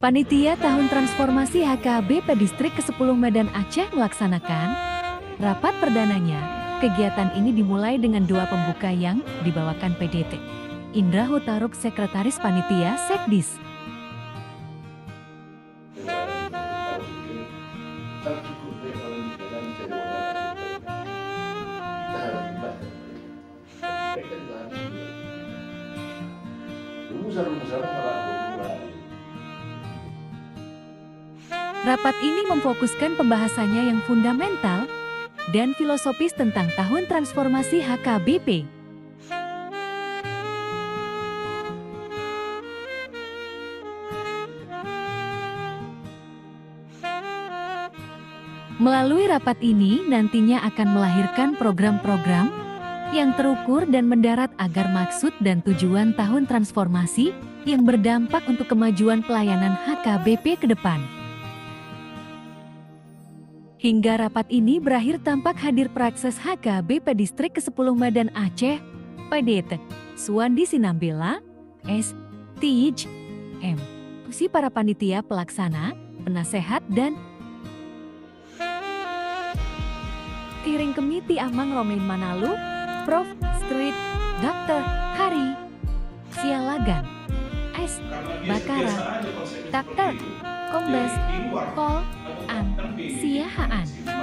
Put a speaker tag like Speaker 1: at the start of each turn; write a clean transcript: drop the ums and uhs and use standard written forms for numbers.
Speaker 1: Panitia Tahun Transformasi HKBP Distrik ke-10 Medan Aceh melaksanakan rapat perdananya. Kegiatan ini dimulai dengan doa pembuka yang dibawakan PDT Indra Hutaruk, Sekretaris Panitia Sekdis. Rapat ini memfokuskan pembahasannya yang fundamental dan filosofis tentang Tahun Transformasi HKBP. Melalui rapat ini nantinya akan melahirkan program-program yang terukur dan mendarat agar maksud dan tujuan Tahun Transformasi yang berdampak untuk kemajuan pelayanan HKBP ke depan. Hingga rapat ini berakhir tampak hadir Prakses HKBP Distrik ke-10 Medan Aceh, PDT Suwandi Sinambela, S. Tij, M. Si para panitia pelaksana, penasehat dan Tiring Kemiti Amang Romain Manalu, Prof. Street, Dr. Hari Sialagan, S. Bakara, Dr. Kombes Pol. An Siahaan.